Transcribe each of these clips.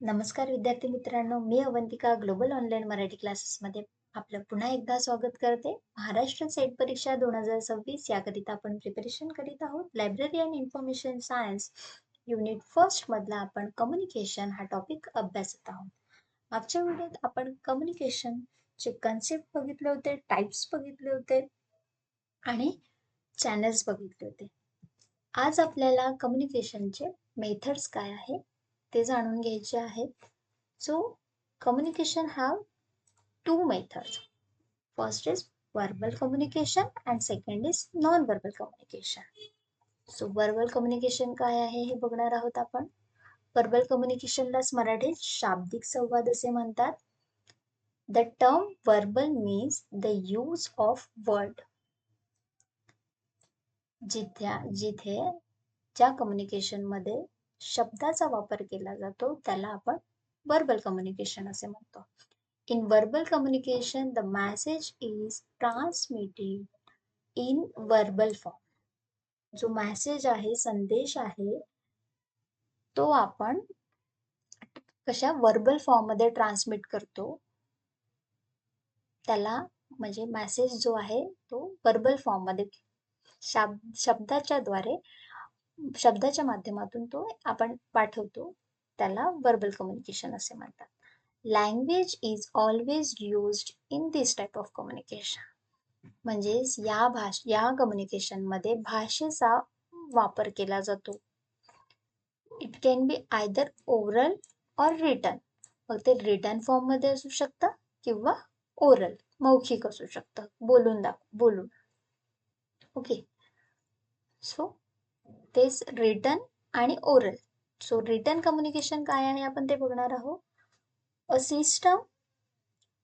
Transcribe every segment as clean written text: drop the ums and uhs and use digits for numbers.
नमस्कार विद्यार्थी मित्रांनो, मी अवंतिका ग्लोबल ऑनलाईन मराठी क्लासेसमध्ये आपलं पुन्हा एकदा स्वागत करते. महाराष्ट्र सेट परीक्षा 2026 याकरिता आपण प्रिपरेशन करीत आहोत. Library and information science unit first मधला आपण कम्युनिकेशन हा टॉपिक अभ्यासत आहोत. मागच्या व्हिडिओत आपण कम्युनिकेशनचे कन्सेप्ट बघितले होते, टाइप्स बघितले होते आणि चॅनल्स बघितले होते. आज आपल्याला कम्युनिकेशनचे मेथड्स काय आहे ते जाणून घ्यायचे आहेत. So communication have two methods. First is verbal communication and second is non-verbal communication. So verbal communication काय आहे हे बघणार आहोत आपण. verbal communicationलाच मराठीत शाब्दिक संवाद असे म्हणतात. The term verbal means the use of word. जिथे ज्या कम्युनिकेशन मध्ये शब्दाचा वापर केला जातो त्याला आपण verbal communication असे म्हणतो. In verbal communication, the message is transmitted in verbal form. जो message आहे, संदेश आहे, तो आपण कशा verbal form मध्ये ट्रान्समिट करतो. त्याला म्हणजे message जो आहे तो verbal form मध्ये शब्दाच्या माध्यमातून तो आपण पाठवतो. त्याला verbal communication असे म्हणतात. Language is always used in this type of communication. म्हणजे या कम्युनिकेशन मध्ये भाषेचा वापर केला जातो. It can be either oral और रिटन. मग ते रिटन फॉर्म मध्ये असू शकतं किंवा ओरल मौखिक असू शकतं, बोलून. ओके, सो तेच रिटन आणि ओरल. सो रिटन कम्युनिकेशन काय आहे आपण ते बघणार आहोत. A system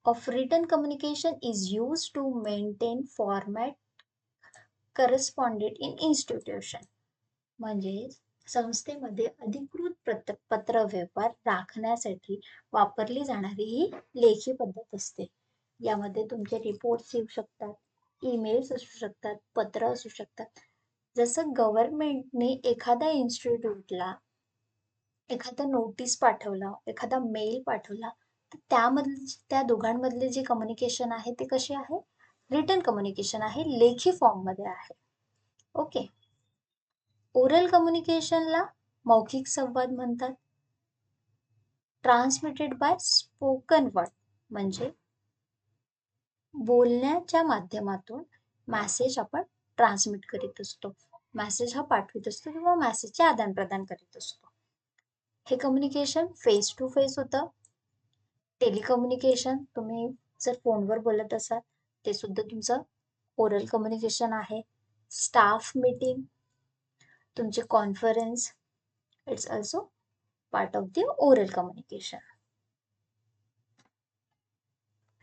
of written communication is used to maintain format corresponded in institution. म्हणजे संस्थेमध्ये अधिकृत पत्रव्यवहार राखण्यासाठी वापरली जाणारी ही लेखी पद्धत असते. यामध्ये तुमचे रिपोर्ट्स येऊ शकतात, ईमेल्स असू शकतात, पत्र असू शकतात. जसं गव्हर्नमेंटने एखाद्या इन्स्टिट्यूटला एखादा नोटीस पाठवला, एखादा मेल पाठवला, तर त्या दोघांमधले जे कम्युनिकेशन आहे ते कसे आहे, रिटन कम्युनिकेशन आहे, लेखी फॉर्म मध्ये आहे. ओके, ओरल कम्युनिकेशनला मौखिक संवाद म्हणतात. ट्रान्समिटेड बाय स्पोकन वर्ड म्हणजे बोलण्याच्या माध्यमातून मेसेज आपण ट्रान्समिट करीत असतो, मेसेज हा पाठवित असतो किंवा मेसेजचे आदान प्रदान करीत असतो. हे कम्युनिकेशन फेस टू फेस होतं. टेलिकम्युनिकेशन तुम्ही जर फोनवर बोलत असाल ते सुद्धा तुमचं ओरल कम्युनिकेशन आहे. स्टाफ मीटिंग, तुमचे conference, it's also part of the oral communication.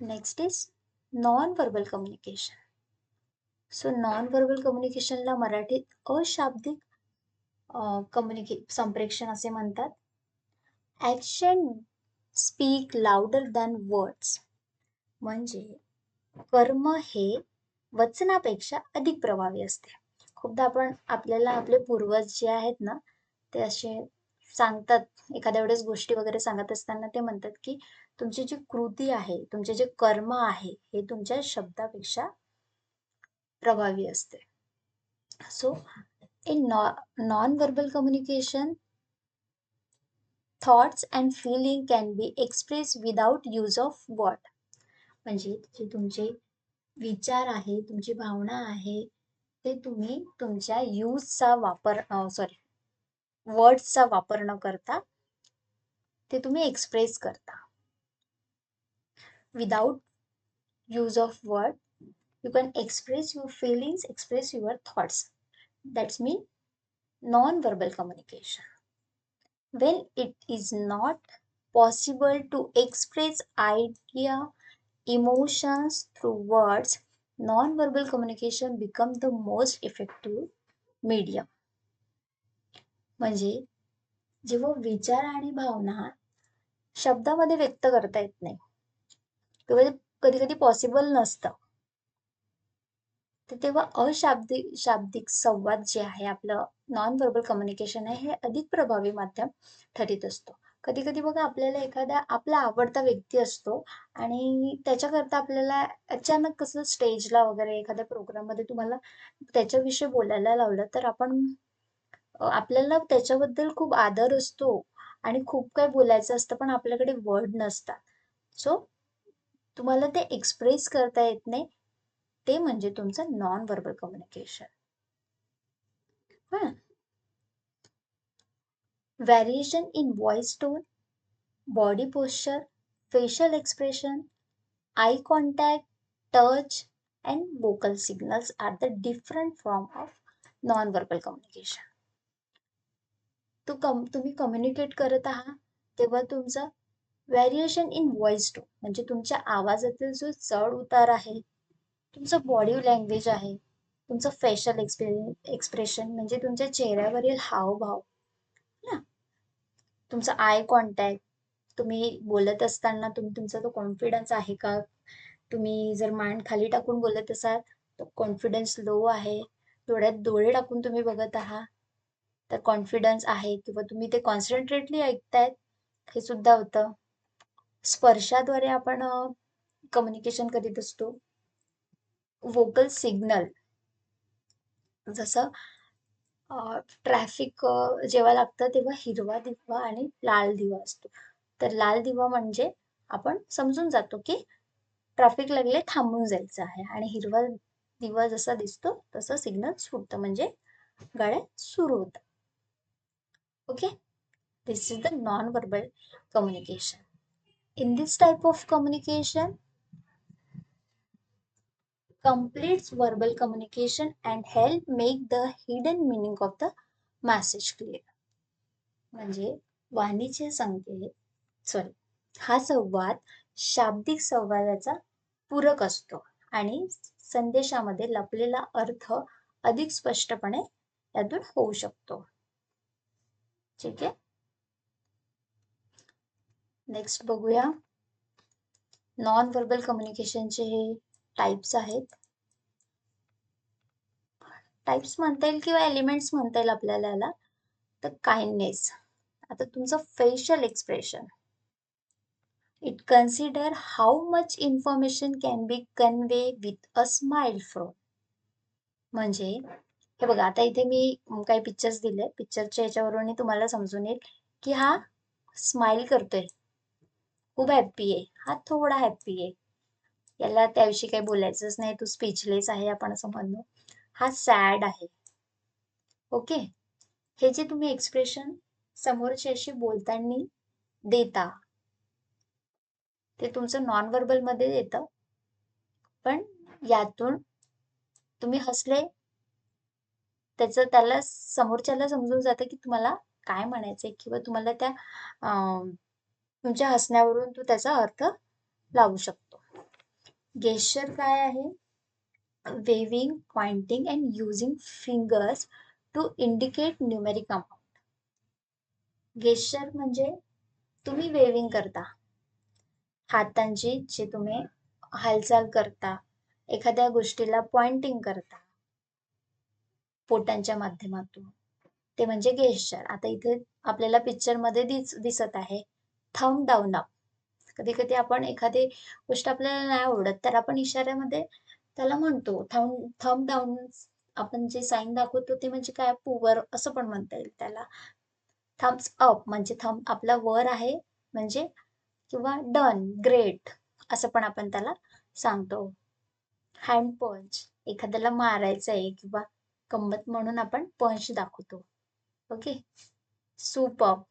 Next is non verbal communication. So non verbal कम्युनिकेशनला मराठीत अशाब्दिक संप्रेषण असे म्हणतात. Action speak louder than words. म्हणजे कर्म हे वचनापेक्षा अधिक प्रभावी असते. खूपदा आपल्याला आपले पूर्वज जे आहेत ना ते असे सांगतात, एखाद्या वेळेस गोष्टी वगैरे सांगत असताना ते म्हणतात की तुमची जी कृती आहे, तुमचे जे कर्म आहे हे तुमच्या शब्दापेक्षा प्रभावी असते. So in non verbal communication thoughts and feeling can be express without use of word. म्हणजे जे तुमचे विचार आहे, तुमची भावना आहे, ते तुम्ही तुमच्या वर्ड्सचा वापर न करता ते तुम्ही एक्सप्रेस करता. Without use of word you can express your feelings, express your thoughts. That's mean non-verbal communication. When it is not possible to express idea, emotions through words, non-verbal communication become the most effective medium. म्हणजे जेव्हा विचार आणि भावना शब्दामध्ये व्यक्त करता येत नाही किंवा कधी कधी पॉसिबल नसतं, तर तेव्हा शाब्दिक संवाद जे आहे आपलं नॉन व्हर्बल कम्युनिकेशन आहे हे अधिक प्रभावी माध्यम ठरित असतो. कधी कधी बघा आपल्याला एखादा आपला आवडता व्यक्ती असतो आणि त्याच्याकरता आपल्याला अचानक कसं स्टेजला वगैरे एखाद्या प्रोग्राममध्ये तुम्हाला त्याच्याविषयी बोलायला लावलं तर आपण आपल्याला त्याच्याबद्दल खूप आदर असतो आणि खूप काही बोलायचं असतं पण आपल्याकडे वर्ड नसतात. सो तुम्हाला ते एक्सप्रेस करता येत नाही. ते म्हणजे तुमचं non verbal communication. Variation in voice tone, body posture, facial expression, eye contact, touch, and vocal signals are the different form of non-verbal communication. तुम्ही कम्युनिकेट करत आहात तेव्हा तुमचं व्हॅरिएशन इन व्हॉइस टोन म्हणजे तुमच्या आवाजातील जो चढ उतार आहे, तुमचं बॉडी लँग्वेज आहे, तुमचं फेशियल एक्सप्रेशन म्हणजे तुमच्या चेहऱ्यावरील हावभाव ना, तुमचं आय कॉन्टॅक्ट, तुम्ही बोलत असताना तुमचा तो कॉन्फिडन्स आहे का, तुम्ही जर मान खाली टाकून बोलत असाल तर कॉन्फिडन्स लो आहे, डोळ्यात डोळे टाकून तुम्ही बघत आहात तर कॉन्फिडन्स आहे, किंवा तुम्ही ते कॉन्सन्ट्रेटली ऐकतायत हे सुद्धा होतं. स्पर्शाद्वारे आपण कम्युनिकेशन करीत असतो. व्होकल सिग्नल जसं ट्रॅफिक जेव्हा लागतं तेव्हा हिरवा दिवा आणि लाल दिवा असतो. तर लाल दिवा म्हणजे आपण समजून जातो की ट्रॅफिक लागले, थांबून जायचं आहे, आणि हिरवा दिवा जसा दिसतो तसं सिग्नल सुटतं म्हणजे गाड्या सुरू होतात. Okay, this is the non verbal communication. In this type of communication, completes verbal communication and help make the hidden meaning of the message clear. म्हणजे वाणीचे संकेत सॉरी हा संवाद शाब्दिक संवादाचा पूरक असतो आणि संदेशामध्ये लपलेला अर्थ अधिक स्पष्टपणे यातून होऊ शकतो. ठीक आहे, नेक्स्ट बघूया. नॉन व्हर्बल कम्युनिकेशनचे हे टाइप्स आहेत. टाइप्स म्हणता येईल किंवा एलिमेंट्स म्हणता येईल आपल्याला याला. तर काइंडनेस, आता तुमचं facial expression, it consider how much information can be convey with a smile from. म्हणजे हे बघा, आता इथे मी काही पिक्चर्स दिले, पिक्चरच्या याच्यावरून तुम्हाला समजून येईल की हा स्माइल करतोय, खूप हॅप्पी आहे, हा थोडा हॅप्पी आहे, याला त्याविषयी काही बोलायचंच नाही, तो स्पीचलेस आहे आपण असं म्हणू, हा सॅड आहे. ओके, हे जे तुम्ही एक्सप्रेशन समोरच्याशी बोलताना देता ते तुमचं नॉन व्हर्बल मध्ये येतं, पण यातून तुम्ही हसले त्याला समोरच्याला समजून जातं की तुम्हाला काय म्हणायचंय, किंवा तुम्हाला त्या तुमच्या हसण्यावरून तो त्याचा अर्थ लावू शकतो. गेस्चर काय आहे? Waving, pointing and using fingers to indicate numeric amount. Gesture म्हणजे तुम्ही वेविंग करता, हातांची जे तुम्ही हालचाल करता, एखाद्या गोष्टीला पॉइंटिंग करता पोटांच्या माध्यमातून, ते म्हणजे गेस्चर. आता इथे आपल्याला पिक्चर मध्ये दिसत आहे थंब डाऊन अप. कधी कधी आपण एखादी गोष्ट आपल्याला नाही आवडत तर आपण इशाऱ्यामध्ये त्याला म्हणतो थंब डाऊन. आपण जे साईन दाखवतो ते म्हणजे काय, पुवर असं पण म्हणता येईल त्याला. थम्स अप म्हणजे थंब आपला वर आहे म्हणजे, किंवा डन, ग्रेट असं पण आपण त्याला सांगतो. हँड पंच, एखाद्याला मारायचं आहे किंवा गंमत म्हणून आपण पंच दाखवतो. ओके, सुपर्ब,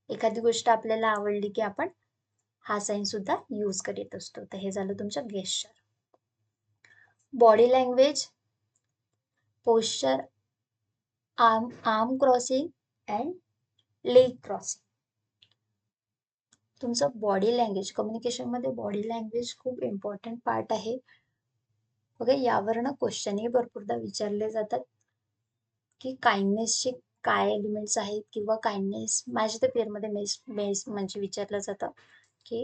एखादी गोष्ट आपल्याला आवडली की आपण हा साईन सुद्धा यूज करीत असतो. तर हे झालं तुमचं gesture. Body language, posture, arm crossing and leg crossing. तुमचं बॉडी लँग्वेज, कम्युनिकेशन मध्ये बॉडी लँग्वेज खूप इम्पॉर्टंट पार्ट आहे. बघा, यावरनं क्वेश्चनही भरपूरदा विचारले जातात की काइंडनेसचे काय एलिमेंट्स आहेत, किंवा काइंडनेस मॅच द पेअरमध्ये मेस म्हणजे विचारलं जातं की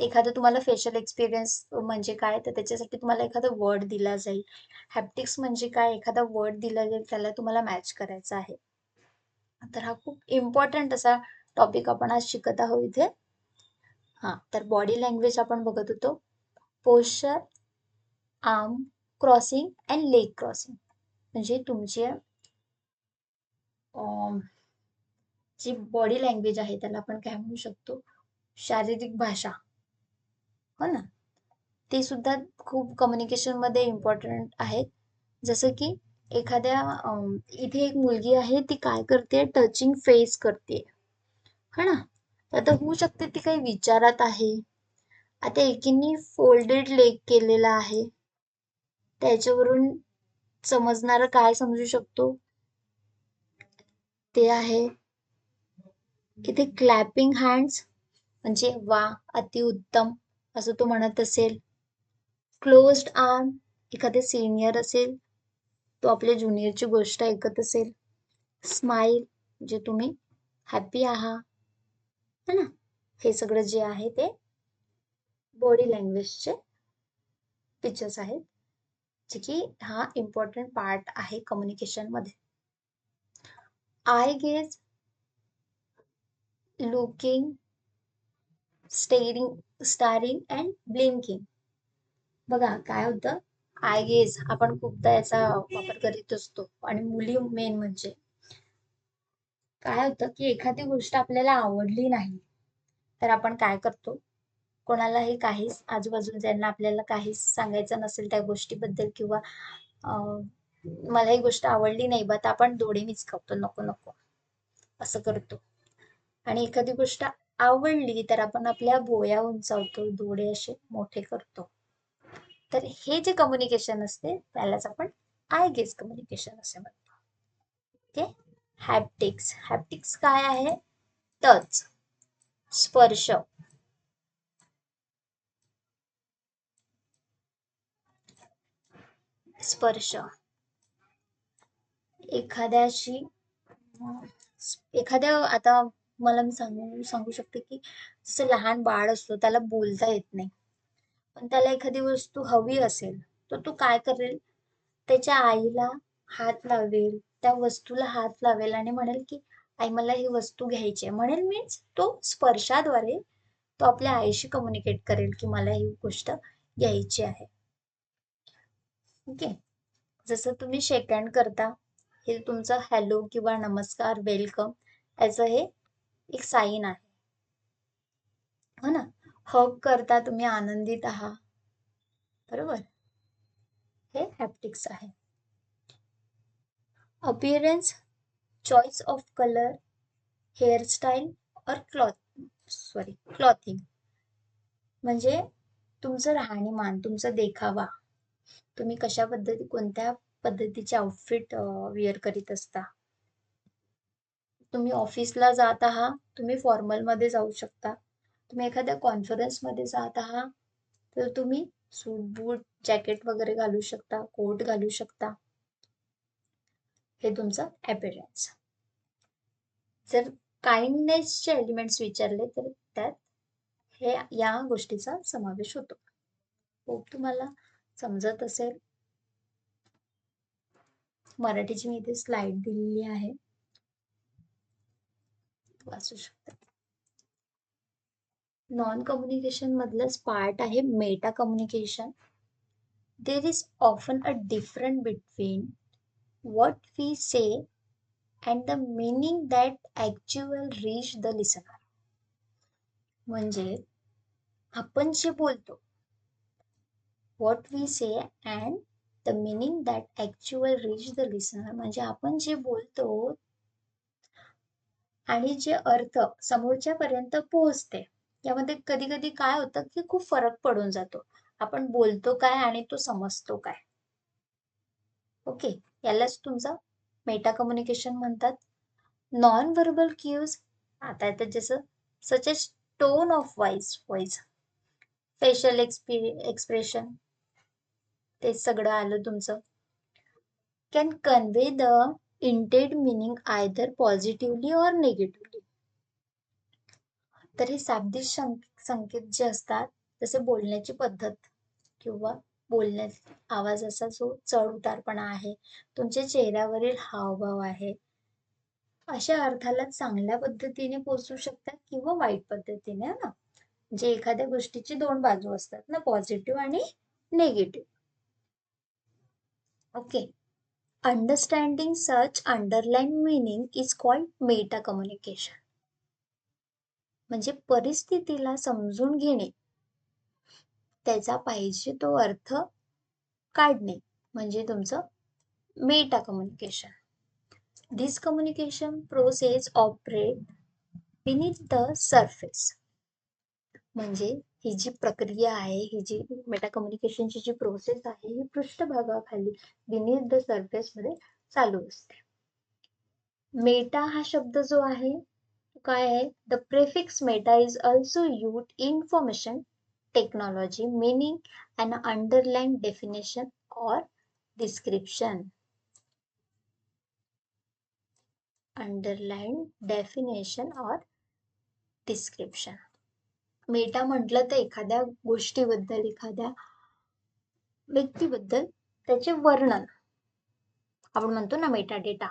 एखादं तुम्हाला फेशियल एक्सपिरियन्स म्हणजे काय, तर त्याच्यासाठी तुम्हाला एखादा वर्ड दिला जाईल. हॅप्टिक्स म्हणजे काय, एखादा वर्ड दिला जाईल त्याला तुम्हाला मॅच करायचा आहे. तर हा खूप इम्पॉर्टंट असा टॉपिक आपण आज शिकत आहोत इथे. तर बॉडी लँग्वेज आपण बघत होतो. Posture, arm crossing and leg crossing, म्हणजे तुमची जी बॉडी लँग्वेज आहे त्याला आपण काय म्हणू शकतो, शारीरिक भाषा, हो ना. ते सुद्धा खूप कम्युनिकेशनमध्ये इम्पॉर्टंट आहेत. जसं की एखाद्या इथे एक मुलगी आहे, ती काय करते, टचिंग फेस करते, है ना. आता होऊ शकते ती काही विचारात आहे. आता एकीने फोल्डेड लेग केलेला आहे, त्याच्यावरून समजणारा काय समजू शकतो, ते आहे इथे क्लॅपिंग हँड्स, म्हणजे वा, अतिउत्तम असं तो म्हणत असेल. क्लोज्ड आर्म, एखादे सिनियर असेल, तो आपल्या ज्युनियरची गोष्ट ऐकत असेल. स्माइल, जे तुम्ही हॅपी आहात, है ना. हे सगळं जे आहे ते बॉडी लँग्वेजचे पिक्चर्स आहेत, जे की हा इम्पॉर्टंट पार्ट आहे कम्युनिकेशन मध्ये. I gauge, looking, starring and blinking. बघा काय होतं, आय गेज आपण खूपदा याचा वापर करीत असतो, आणि मुली मेन म्हणजे काय होतं की एखादी गोष्ट आपल्याला आवडली नाही, तर आपण काय करतो, कोणालाही काहीच आजूबाजूला ज्यांना आपल्याला काहीच सांगायचं नसेल त्या गोष्टीबद्दल, किंवा मला ही गोष्ट आवडली नाही बा, तर आपण डोळे मिचकावतो, नको नको असं करतो. आणि एखादी गोष्ट आवडली तर आपण आपल्या भोया उंचावतो, डोळे असे मोठे करतो. तर हे जे कम्युनिकेशन असते त्यालाच आपण आय गेज कम्युनिकेशन असे म्हणतो. ओके. हॅप्टिक्स, हॅप्टिक्स काय आहे, टच, स्पर्श, स्पर्श एखाद्याशी, एखाद्या, आता मला मी सांगू शकते की जसं लहान बाळ असतो, त्याला बोलता येत नाही, पण त्याला एखादी वस्तू हवी असेल, तर तो काय करेल, त्याच्या आईला हात लावेल, त्या वस्तूला हात लावेल आणि म्हणेल की आई मला ही वस्तू घ्यायची आहे, म्हणेल मीन्स तो स्पर्शाद्वारे तो आपल्या आईशी कम्युनिकेट करेल की मला ही गोष्ट घ्यायची आहे. ओके. जसं तुम्ही शेक हँड करता, हे तुमचं हॅलो किंवा नमस्कार, वेलकम याचं हे एक साईन आहे, हो ना. हग करता, तुम्ही आनंदित आहात, बरोबर, हे हॅप्टिक्स आहे. Appearance, choice of colour, hairstyle और क्लॉथिंग, म्हणजे तुमचं राहणीमान, तुमचा देखावा, तुम्ही कोणत्या पद्धतीचे आउटफिट वेअर करीत असता. तुम्ही ऑफिसला जात आहात, तुम्ही फॉर्मल मध्ये जाऊ शकता. तुम्ही एखाद्या कॉन्फरन्स मध्ये जात आहात, तर तुम्ही सूट बूट जॅकेट वगैरे घालू शकता, कोट घालू शकता. हे तुमचं अपीअरन्स. जर काइंडनेसचे एलिमेंट्स विचारले तर त्यात हे या गोष्टीचा समावेश होतो. खूप तुम्हाला समजत असेल. मराठीची मी इथे स्लाइड दिलेली आहे, वाचू शकता. नॉन कम्युनिकेशन मधलंच पार्ट आहे Meta communication. There is often a different between what we say and the meaning that actual reach the listener. म्हणजे आपण जे बोलतो, what we say and the meaning that actual reach the listener, म्हणजे आपण जे बोलतो आणि जे अर्थ समोरच्या पर्यंत पोहोचते, यामध्ये कधी कधी काय होतं की खूप फरक पडून जातो, आपण बोलतो काय आणि तो समजतो काय. ओके. यालाच तुमचं मेटा कम्युनिकेशन म्हणतात. नॉन व्हर्बल क्यूज, आता येतं जसं such as tone of voice, facial expression, ते सगळं आलं तुमचं. Can convey the intended meaning either positively or negatively. तर हे शाब्दिक संकेत जे असतात, जसे बोलण्याची पद्धत किंवा बोलण्यात आवाजाचा जो चढ उतारपणा आहे, तुमच्या चेहऱ्यावरील हावभाव आहे, अशा अर्थाला चांगल्या पद्धतीने पोहोचू शकतात किंवा वाईट पद्धतीने, ना. जे एखाद्या गोष्टीची दोन बाजू असतात ना, पॉझिटिव्ह आणि negative. Okay. Understanding such underline meaning is called Meta communication. म्हणजे परिस्थितीला समजून घेणे, त्याचा पाहिजे तो अर्थ काढणे, म्हणजे तुमचं meta communication. This communication process operate beneath the surface. म्हणजे ही जी प्रक्रिया आहे, ही जी मेटा कम्युनिकेशनची जी प्रोसेस आहे, ही पृष्ठभागाखाली beneath द सरफेस मध्ये चालू असते. मेटा हा शब्द जो आहे तो काय आहे? The prefix Meta is also used in information technology meaning and underline definition और डिस्क्रिप्शन. अंडरलाइन डेफिनेशन और डिस्क्रिप्शन. मेटा म्हटलं तर एखाद्या गोष्टीबद्दल, एखाद्या व्यक्तीबद्दल त्याचे वर्णन, आपण म्हणतो ना मेटा डेटा.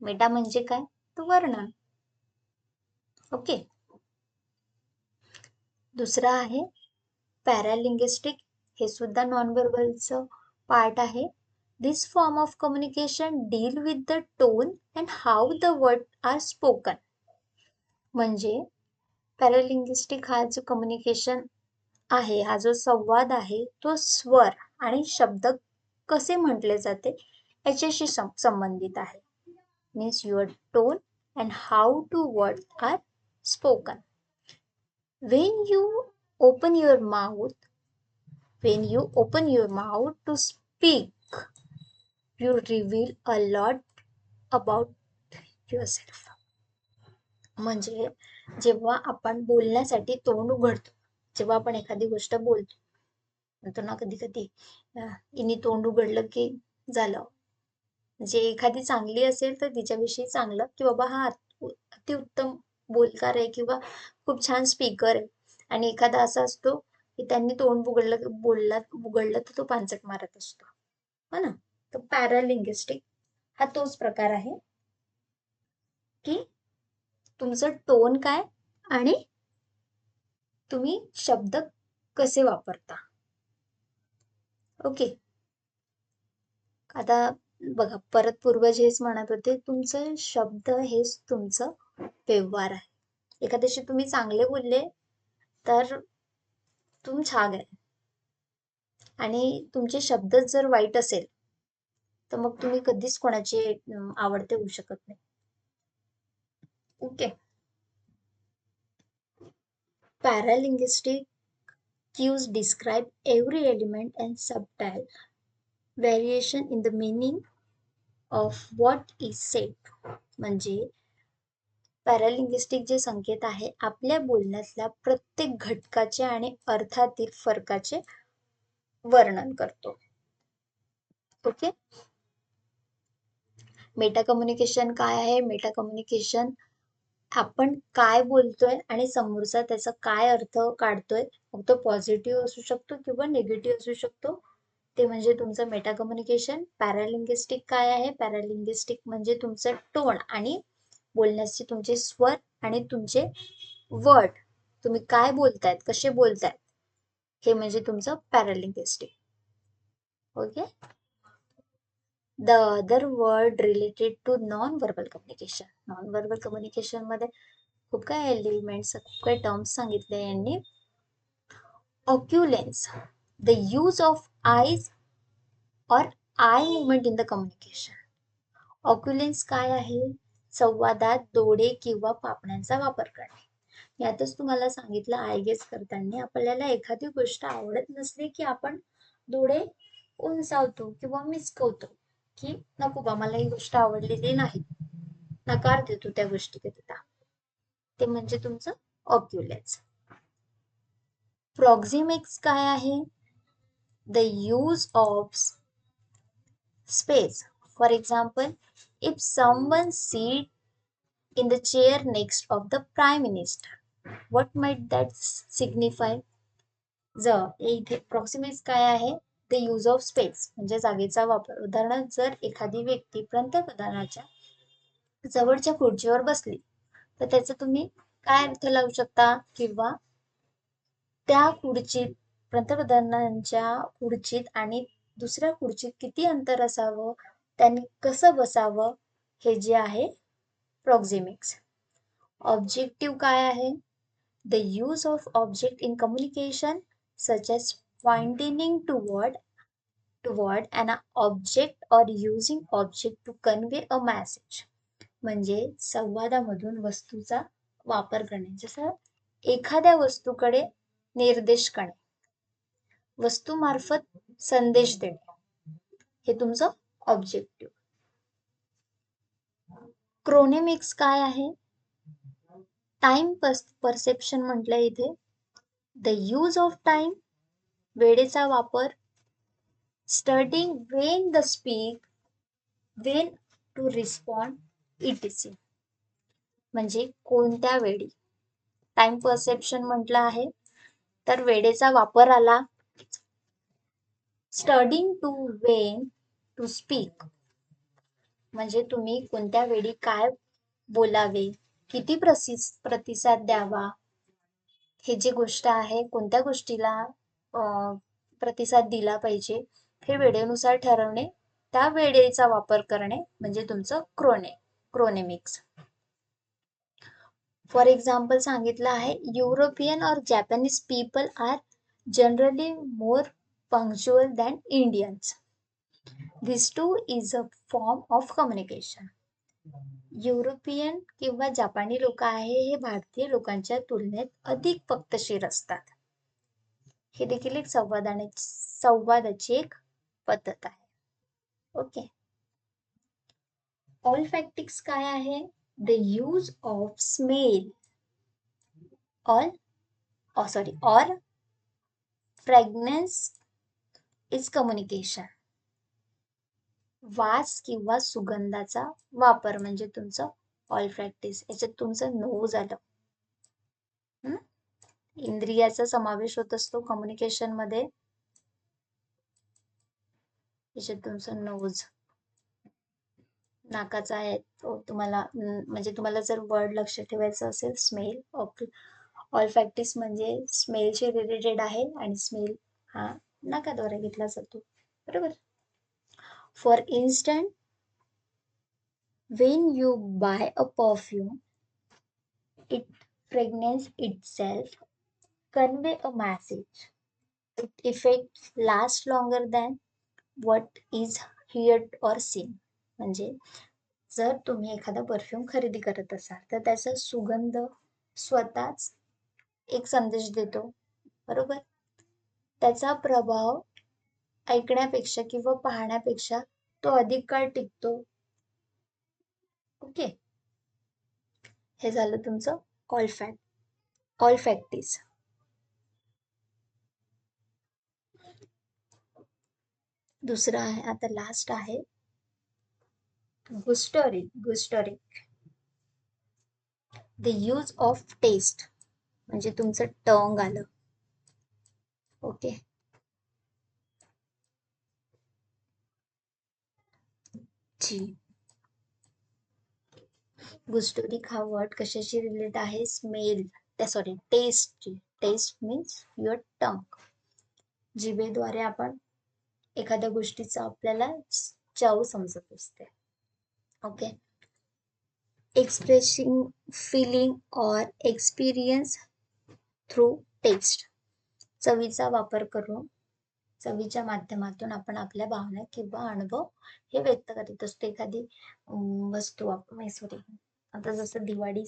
मेटा म्हणजे काय? तो वर्णन. ओके. दुसरा आहे पॅरालिंग्विस्टिक. हे सुद्धा नॉन व्हर्बलचं पार्ट आहे. This form of communication deal with the tone and how the word are spoken. म्हणजे पॅरालिंग्विस्टिक हा जो कम्युनिकेशन आहे, हा जो संवाद आहे, तो स्वर आणि शब्द कसे म्हटले जाते याच्याशी संबंधित आहे. Means your tone and how to word are spoken. When you open your mouth, when you open your mouth to speak, you reveal a lot about yourself. म्हणजे जेव्हा आपण बोलण्यासाठी तोंड उघडतो, जेव्हा आपण एखादी गोष्ट बोलतो, म्हणतो ना कधी कधी इनी तोंड उघडलं की झालं. म्हणजे एखादी चांगली असेल तर तिच्याविषयी चांगलं, की बाबा हा अतिउत्तम बोलकार आहे किंवा खूप छान स्पीकर आहे. आणि एखादा असा असतो की त्यांनी तोंड उघडलं तर तो पांचट मारत असतो, हो ना. तर पॅरालिंग्विस्टिक हा तोच प्रकार आहे की तुमचं टोन काय आणि तुम्ही शब्द कसे वापरता. ओके. आता बघा, परत पूर्वज हेच म्हणत होते, तुमचं शब्द हेच तुमचं व्यवहार आहे. एखाद्याशी तुम्ही चांगले बोलले तर तुम छान आहे, आणि तुमचे शब्द जर वाईट असेल तर मग तुम्ही कधीच कोणाचे आवडते होऊ शकत नाही. Okay. Paralinguistic cues describe every element and subtle variation in the meaning of what is said. म्हणजे पॅरालिंग्विस्टिक जे संकेत आहे, आपल्या बोलण्यातल्या प्रत्येक घटकाचे आणि अर्थातील फरकाचे वर्णन करतो. ओके. मेटा कम्युनिकेशन काय आहे? मेटा कम्युनिकेशन आपण काय बोलतोय आणि समोरचा त्याचा काय अर्थ काढतोय, मग तो पॉझिटिव्ह असू शकतो किंवा निगेटिव्ह असू शकतो, ते म्हणजे तुमचं मेटा कम्युनिकेशन. पॅरालिंग्विस्टिक काय आहे? पॅरालिंग्विस्टिक म्हणजे तुमचं टोन आणि बोलण्याचे तुमचे स्वर आणि तुमचे वर्ड, तुम्ही काय बोलतायत, कसे बोलतायत, हे म्हणजे तुमचं paralinguistic. Okay. The other word related to non verbal communication. Non verbal communication मध्ये खूप काय एलिमेंट्स, खूप काय टर्म्स सांगितले यांनी. Oculesics, the use of eyes or eye movement in the communication. Oculesics काय आहे? संवादात डोळे किंवा पापण्यांचा वापर करणे. यातच तुम्हाला सांगितलं, आय गेस करताना आपल्याला एखादी गोष्ट आवडत नसली की आपण डोळे उंचावतो किंवा मिचकवतो, की नको बा, मला ही गोष्ट आवडलेली नाही, नकार देतो त्या गोष्टीकरिता. ते म्हणजे तुमचं ऑक्युलेन्स. प्रॉक्सिमिक्स काय आहे? The use of space. For example, if someone seat in the chair next of the prime minister, what might that signify? इथे प्रॉक्सिमिक्स काय आहे? द यूज ऑफ स्पेस म्हणजे जागेचा वापर. उदाहरणार्थ, जर एखादी व्यक्ती पंतप्रधानाच्या जवळच्या खुर्चीवर बसली तर त्याचा तुम्ही काय अर्थ लावू शकता, किंवा त्या खुर्चीत, पंतप्रधानांच्या खुर्चीत आणि दुसऱ्या खुर्चीत किती अंतर असावं, त्यांनी कसं बसावं, हे जे आहे प्रॉक्झिमिक्स. ऑब्जेक्टिव्ह काय आहे? The use of object in communication such as pointing toward an object or using object to convey a message. म्हणजे संवादामधून वस्तूचा वापर करणे, जसं एखाद्या वस्तूकडे निर्देश करणे, वस्तूमार्फत संदेश देणे, हे तुमचं ऑब्जेक्टिव्ह. क्रोनेमिक्स काय आहे? टाइम परसेप्शन म्हटलं इथे. द यूज ऑफ टाइम, वेळेचा वापर. Studying when the speak, when to respond, etc. म्हणजे कोणत्या वेळी. टाइम परसेप्शन म्हटलं आहे तर वेळेचा वापर आला. Studying to when to speak म्हणजे तुम्ही कोणत्या वेळी काय बोलावे, किती प्रतिसाद द्यावा, हे जे गोष्ट आहे, कोणत्या गोष्टीला प्रतिसाद दिला पाहिजे, हे वेळेनुसार ठरवणे, त्या वेळेचा वापर करणे म्हणजे तुमचं क्रोनेमिक्स. फॉर एक्झाम्पल सांगितलं आहे, युरोपियन और Japanese people are generally more punctual than Indians. This too is a form of communication. European किंवा जपानी लोक आहे हे भारतीय लोकांच्या तुलनेत अधिक पद्धतशीर असतात. हे देखील एक संवादाची एक पद्धत आहे. ओके. ऑल्फॅक्टिक्स काय आहे? The use of smell or fragrance is communication. वास किंवा सुगंधाचा वापर म्हणजे तुमचं ऑल्फॅक्टिक्स. याच्यात तुमचं नोज आलं. इंद्रियाचा समावेश होत असतो कम्युनिकेशन मध्ये. याच्यात तुमचं नोज, नाकाचा आहे तो तुम्हाला, म्हणजे तुम्हाला जर वर्ड लक्ष ठेवायचं असेल, स्मेल. ऑल्फॅक्टिक्स म्हणजे स्मेलशी रिलेटेड आहे आणि स्मेल हा नाकाद्वारे घेतला जातो, बरोबर. For instant, when you buy a perfume, it fragrance itself convey a message. Its effects last longer than what is heard or seen. म्हणजे जर तुम्ही एखादा परफ्यूम खरेदी करत असाल तर त्याचा सुगंध स्वतःच एक संदेश देतो, बरोबर. त्याचा प्रभाव ऐकण्यापेक्षा किंवा पाहण्यापेक्षा तो अधिक काळ टिकतो. ओके. हे झालं तुमचं ऑल्फॅक्टिक्स. दुसरं आहे, आता लास्ट आहे गुस्टोरिक. द यूज ऑफ टेस्ट म्हणजे तुमचं टंग आलं. ओके. जी, गुस्टोरिक हा वर्ड कशाशी रिलेटेड आहे? Taste means your tongue. जिभेद्वारे आपण एखाद्या गोष्टीचा आपल्याला चव समजत असते. ओके. एक्सप्रेसिंग फीलिंग और एक्सपिरियन्स थ्रू टेस्ट. चवीचा वापर करून, चवीच्या माध्यमातून आपण आपल्या भावना किंवा अनुभव हे व्यक्त करीत असतो. एखादी वस्तू आपण आता जसं दिवाळी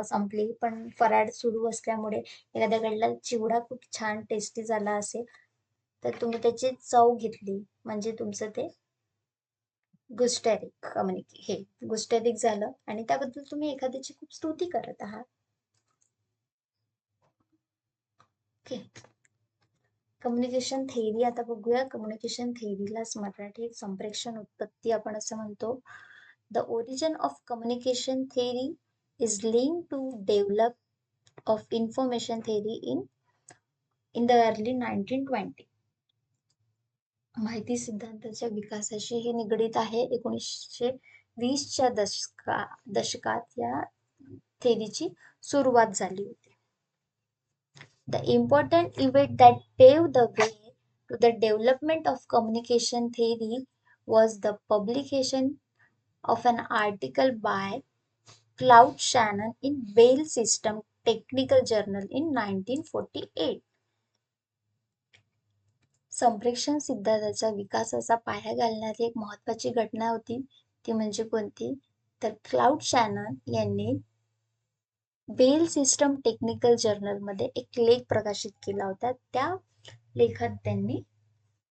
संपली पण फराळ सुरू असल्यामुळे एखाद्याकडला चिवडा खूप छान टेस्टी झाला असेल तर तुम्ही त्याची चव घेतली म्हणजे तुमचं ते गुस्टॅरिक झालं आणि त्याबद्दल तुम्ही एखाद्याची खूप स्तुती करत आहात. ओके. कम्युनिकेशन थेअरी आता बघूया. कम्युनिकेशन थेअरीलाच मराठीत संप्रेषण उत्पत्ती आपण असं म्हणतो. The origin of communication theory is linked to develop of information theory in the early 1920. माहिती सिद्धांताच्या विकासाशी हे निगडीत आहे 1920 20च्या दशकात या थेरीची सुरुवात झाली होती. The important event that paved the way to the development of communication theory was the publication of an article by Claude Shannon in Bell System Technical Journal in 1948. संप्रेषण सिद्धांताच्या विकासाचा पाया घालणारी एक महत्वाची घटना होती. ती म्हणजे कोणती? तर क्लाउड शॅनन यांनी बेल सिस्टम टेक्निकल जर्नलमध्ये एक लेख प्रकाशित केला होता. त्या लेखात त्यांनी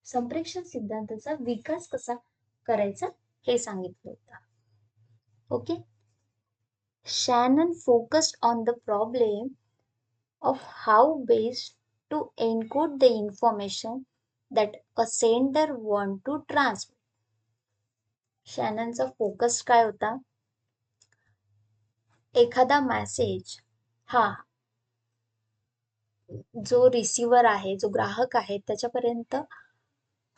संप्रेषण सिद्धांताचा विकास कसा करायचा हे सांगितलं होतं. Okay. Shannon focused on the problem of how best to encode the information that a sender want to transmit. शॅननचा फोकस काय होता? एखादा मेसेज हा जो रिसिव्हर आहे, जो ग्राहक आहे, त्याच्यापर्यंत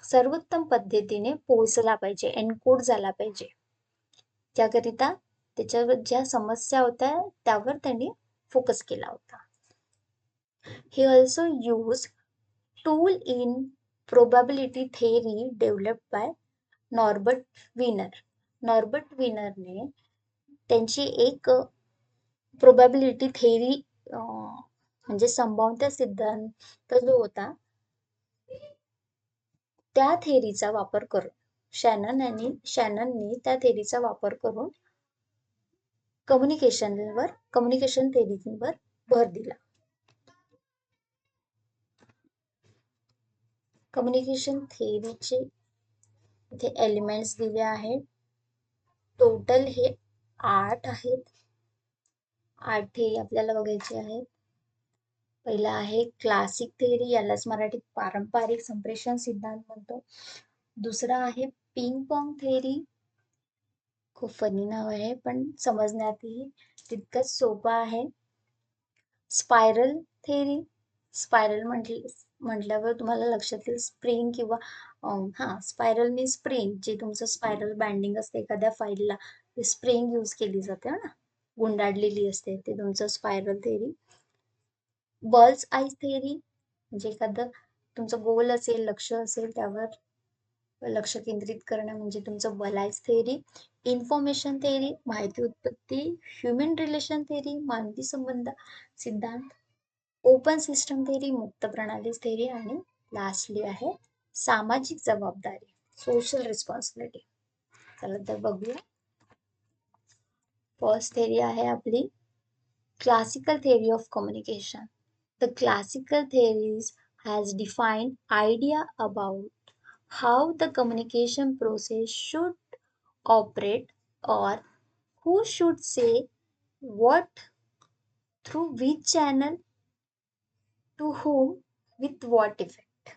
सर्वोत्तम पद्धतीने पोहोचला पाहिजे, एन्कोड झाला पाहिजे. त्याकरिता त्याच्यावर ज्या समस्या होत्या त्यावर त्यांनी फोकस केला होता. He also used tool in probability theory developed by Norbert Wiener. नॉर्बर्ट विनरने त्यांची एक प्रोबॅबिलिटी थेअरी म्हणजे संभाव्यता सिद्धांत जो होता त्या थेअरीचा वापर करून शॅनननी त्या थेअरीचा वापर करून कम्युनिकेशन थेअरीवर भर दिला. कम्युनिकेशन थेअरीचे इथे एलिमेंट्स दिले आहेत. टोटल हे 8 आहेत. 8 हे आपल्याला बघायचे आहेत. पहिला आहे क्लासिक थेअरी, यालाच मराठीत पारंपरिक संप्रेषण सिद्धांत म्हणतो. दुसरा आहे पिंग पॉंग थेअरी. खूप फनी नाव आहे पण समजण्यातही तितकंच सोपं आहे. Spiral theory. स्पायरल म्हटल्यावर तुम्हाला लक्षात येईल स्प्रिंग किंवा स्पायरल मीन्स स्प्रिंग. जे तुमचं स्पायरल बाइंडिंग असते एखाद्या फाईलला, ते स्प्रिंग यूज केली जाते ना, गुंडाळलेली असते, ते तुमचं spiral theory. Birds I theory म्हणजे एखादं तुमचं गोल असेल, लक्ष असेल, त्यावर लक्ष केंद्रित करणं म्हणजे तुमचं बर्ड्स थेअरी. इन्फॉर्मेशन थेअरी माहिती उत्पत्ती. ह्युमन रिलेशन थेअरी मानवी संबंध सिद्धांत. ओपन सिस्टम थेअरी मुक्त प्रणाली थेअरी. आणि लास्टली आहे सामाजिक जबाबदारी, सोशल रिस्पॉन्सिबिलिटी. चला तर बघूया. फर्स्ट थेअरी आहे आपली classical theory of communication. The classical theories has defined idea about how the communication process should operate or who should say what through which channel to whom with what effect.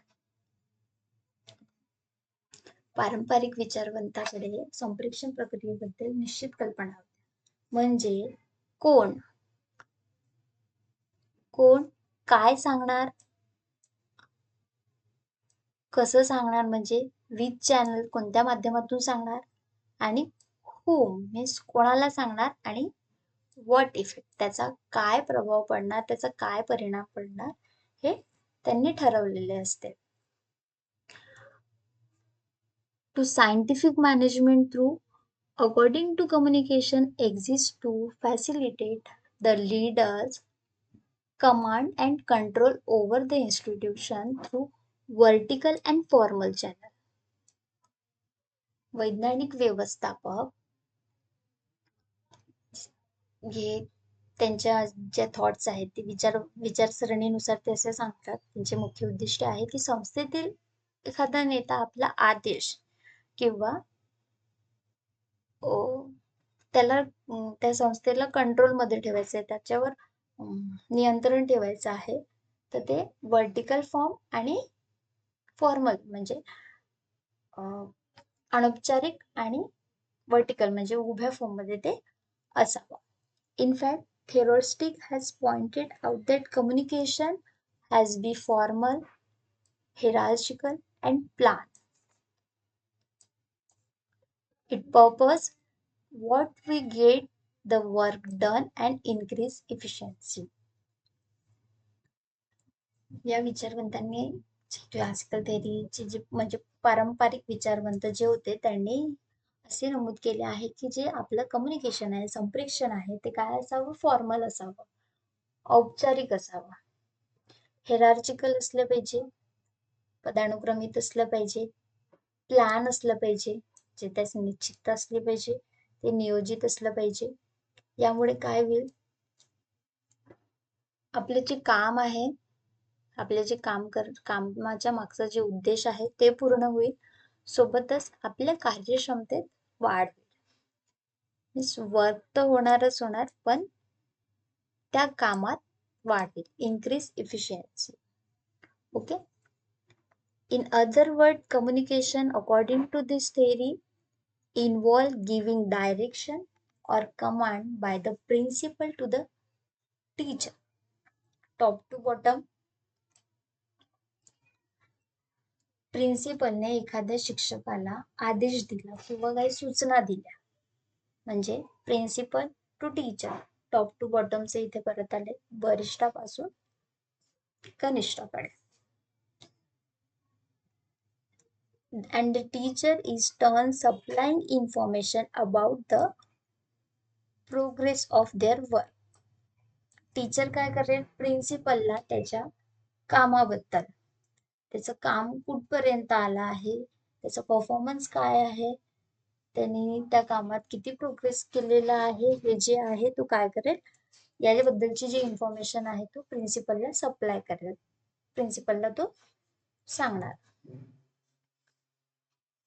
पारंपरिक विचारवंताकडे संप्रेषण प्रक्रियेबद्दल निश्चित कल्पना होती. म्हणजे कोण काय सांगणार, कसं सांगणार म्हणजे विच चॅनल कोणत्या माध्यमातून सांगणार, आणि whom मीन्स कोणाला सांगणार, आणि व्हॉट इफेक्ट त्याचा काय प्रभाव पडणार, त्याचा काय परिणाम पडणार हे त्यांनी ठरवलेले असते. To scientific management through according to communication exist to facilitate the leaders command and control over the institution through vertical and formal channel. वैज्ञानिक व्यवस्थापक हे त्यांच्या ज्या थॉट्स आहेत ते विचारसरणीनुसार ते असे सांगतात. त्यांचे मुख्य उद्दिष्ट आहे की संस्थेतील एखादा नेता आपला आदेश किंवा त्याला त्या संस्थेला कंट्रोलमध्ये ठेवायचं आहे, त्याच्यावर नियंत्रण ठेवायचं आहे. तर ते वर्टिकल फॉर्म आणि फॉर्मल म्हणजे अनौपचारिक आणि वर्टिकल म्हणजे उभ्या फॉर्ममध्ये ते असावं. In fact, Theoristic has pointed out that communication has be formal, hierarchical, and planned. Its purpose what we get the work done and increase efficiency. या विचारवंतांनी क्लासिकल थेअरीचे जे म्हणजे पारंपरिक विचारवंत जे होते त्यांनी असे नमूद केले आहे की जे आपलं कम्युनिकेशन आहे, संप्रेषण आहे ते काय असावं, फॉर्मल असावं, औपचारिक असावं, हेरार्चिकल असलं पाहिजे, पदानुक्रमित असलं पाहिजे, प्लॅन असलं पाहिजे, जे त्यास निश्चित असले पाहिजे, ते नियोजित असलं पाहिजे. यामुळे काय होईल, आपले जे काम आहे, आपले जे कामाच्या मागचा जे उद्देश आहे ते पूर्ण होईल, सोबतच आपल्या कार्यक्षमतेत वाढ होईल. मीन्स वर्क तर होणारच होणार, पण त्या कामात वाढ होईल, increase efficiency. Okay. In other words, communication according to this theory involve giving direction or command by the principal to the teacher, top to bottom. प्रिन्सिपलने एखाद्या शिक्षकाला आदेश दिला किंवा काही सूचना दिल्या, म्हणजे principal to teacher, top to बॉटमचे इथे परत आले, वरिष्ठापासून कनिष्ठाकडे. And the teacher is turn supplying information about the progress of their work. Teacher काय करेल, प्रिन्सिपलला त्याच्या कामाबद्दल, त्याचं काम कुठपर्यंत आलं आहे, त्याचा परफॉर्मन्स काय आहे, त्यांनी त्या कामात किती प्रोग्रेस केलेला आहे, हे जे आहे तो काय करेल, याबद्दलची जी इन्फॉर्मेशन आहे तो प्रिन्सिपलला सप्लाय करेल, प्रिन्सिपलला तो सांगणार.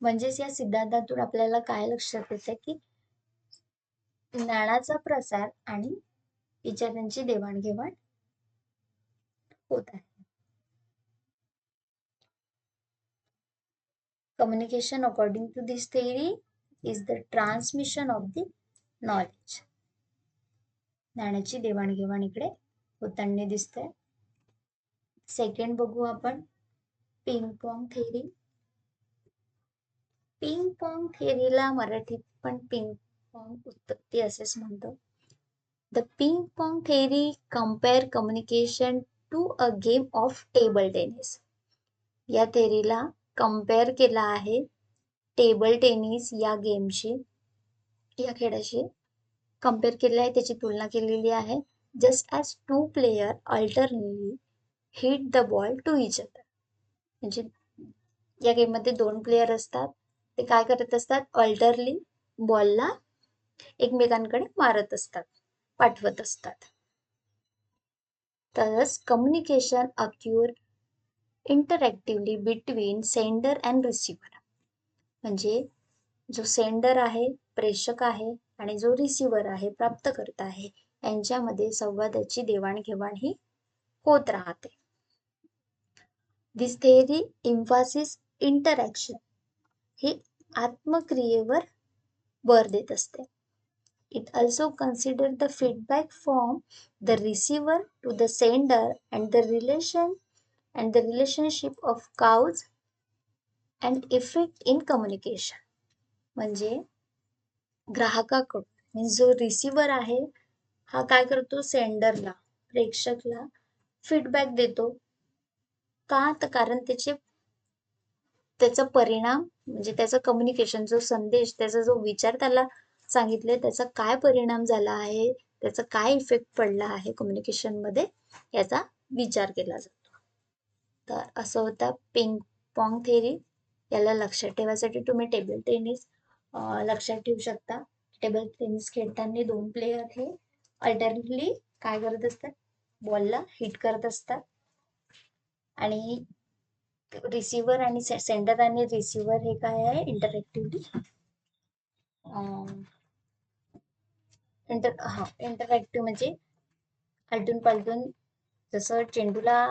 म्हणजेच या सिद्धांतातून आपल्याला काय लक्षात येतं की ज्ञानाचा प्रसार आणि विचारांची देवाणघेवाण होत आहे. Communication according to this theory is the transmission of the knowledge. ज्ञानाची देवाणघेवाण इकडे होताना दिसते. सेकंड बघू आपण पिंग पॉंग थेअरी. पिंग पॉंग थेअरीला मराठीत पण पिंग पॉंग उत्पत्ती असेच म्हणतो. The ping pong theory compare communication to a game of table tennis. या थेअरीला कम्पेअर केला आहे टेबल टेनिस या गेमशी, या खेळाशी कम्पेअर केले आहे, त्याची तुलना केलेली आहे. Just as two player alternately hit the ball to each other. म्हणजे या गेममध्ये 2 प्लेयर असतात, ते काय करत असतात, अल्टरली बॉलला एकमेकांकडे मारत असतात, पाठवत असतात. Thus, communication occur interactively between sender and receiver. म्हणजे जो सेंडर आहे, प्रेषक आहे, आणि जो रिसिव्हर आहे, प्राप्तकर्ता आहे, यांच्यामध्ये संवादाची देवाणघेवाण ही होत राहते. दिस थेअरी एम्फासिस इंटरॅक्शन, ही आत्मक्रियेवर भर देत असते. It also consider the feedback from the receiver to the sender and the relationship of cause and effect in communication. म्हणजे ग्राहकाकडून जो रिसिव्हर आहे हा काय करतो, सेंडरला, प्रेक्षकला फीडबॅक देतो. का, तर कारण त्याचा परिणाम म्हणजे त्याचा कम्युनिकेशन, जो संदेश, त्याचा जो विचार त्याला सांगितले, त्याचा काय परिणाम झाला आहे, त्याचा काय इफेक्ट पडला आहे कम्युनिकेशनमध्ये, याचा विचार केला जातो. तर असं होतं पिंग पॉंग थेअरी. याला लक्षात ठेवायसाठी तुम्ही टेबल टेनिस लक्षात ठेवू शकता. टेबल टेनिस खेळताना 2 प्लेयर हे अल्टरनेटली काय करत असतात, बॉलला हिट करत असतात, आणि रिसिव्हर आणि सेंडर आणि रिसिव्हर हे काय आहे, इंटरॅक्टिव्हली इंटरॅक्टिव्ह म्हणजे आलटून पालटून जसं चेंडूला